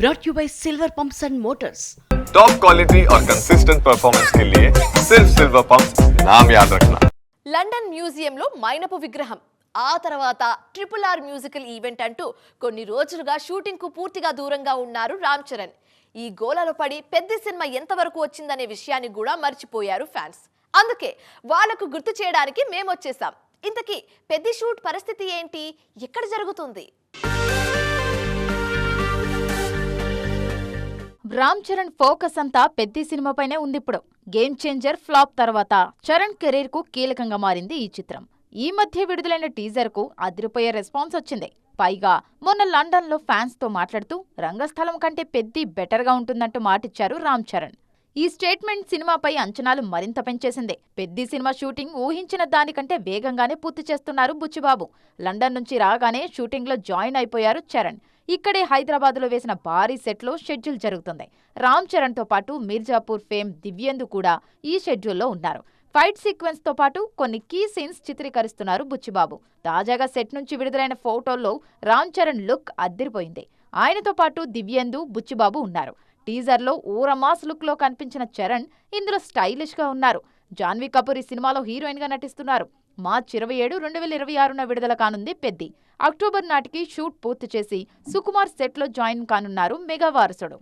brought you by Silver Pumps and Motors. Top quality और consistent performance के लिए सिर्फ सिल्वर पंप्स नाम याद रखना. లండన్ మ్యూజియంలో మైనపు విగ్రహం, ఆ తర్వాత RRR మ్యూజికల్ ఈవెంట్ అంటూ కొన్ని రోజులుగా షూటింగ్ కు పూర్తిగా దూరంగా ఉన్నారు రామ్ చరణ్. ఈ గోలలో పడి పెద్ద సినిమా ఎంతవరకు వచ్చిందనే విషయాన్ని కూడా మర్చిపోయారు ఫ్యాన్స్. అందుకే వాళ్ళకు గుర్తు చేయడానికి మేము వచ్చేసాం. ఇంతకీ పెద్ద షూట్ పరిస్థితి ఏంటి, ఎక్కడ జరుగుతుంది? రామ్ చరణ్ ఫోకస్ అంతా పెద్ద సినిమాపైనే ఉంది. ఇప్పుడు గేమ్ చేంజర్ ఫ్లాప్ తర్వాత చరణ్ కెరీర్ కు కీలకంగా మారింది ఈ చిత్రం. ఈ మధ్య విడుదలైన టీజర్ కు అదిరిపోయే రెస్పాన్స్ వచ్చింది. పైగా మొన్న లండన్ లో ఫ్యాన్స్ తో మాట్లాడుతూ రంగస్థలం కంటే పెద్ద బెటర్ గా ఉంటుందంటూ మాటిచ్చారు రామ్ చరణ్. ఈ స్టేట్మెంట్ సినిమాపై అంచనాలు మరింత పెంచేసింది. పెద్ద సినిమా షూటింగ్ ఊహించిన దానికంటే వేగంగానే పూర్తి చేస్తున్నారు బుచ్చిబాబు. లండన్ నుంచి రాగానే షూటింగ్ లో జాయిన్ అయిపోయారు చరణ్. ఇక్కడే హైదరాబాద్ లో వేసిన భారీ సెట్ లో షెడ్యూల్ జరుగుతుంది. రామ్ చరణ్ తో పాటు మీర్జాపూర్ ఫేమ్ దివ్యేందు కూడా ఈ షెడ్యూల్లో ఉన్నారు. ఫైట్ సీక్వెన్స్ తో పాటు కొన్ని కీ సీన్స్ చిత్రీకరిస్తున్నారు బుచ్చిబాబు. తాజాగా సెట్ నుంచి విడుదలైన ఫోటోల్లో రామ్ చరణ్ లుక్ అద్దిరిపోయింది. ఆయనతో పాటు దివ్యేందు, బుచ్చిబాబు ఉన్నారు. టీజర్ లో ఊరమాస్ లుక్ లో కనిపించిన చరణ్ ఇందులో స్టైలిష్ గా ఉన్నారు. జాన్వీ కపూర్ ఈ సినిమాలో హీరోయిన్ గా నటిస్తున్నారు. మార్చి 27, 2026న విడుదల కానుంది పెద్ది. అక్టోబర్ నాటికి షూట్ పూర్తి చేసి సుకుమార్ సెట్ లో జాయిన్ కానున్నారు మెగా వారసుడు.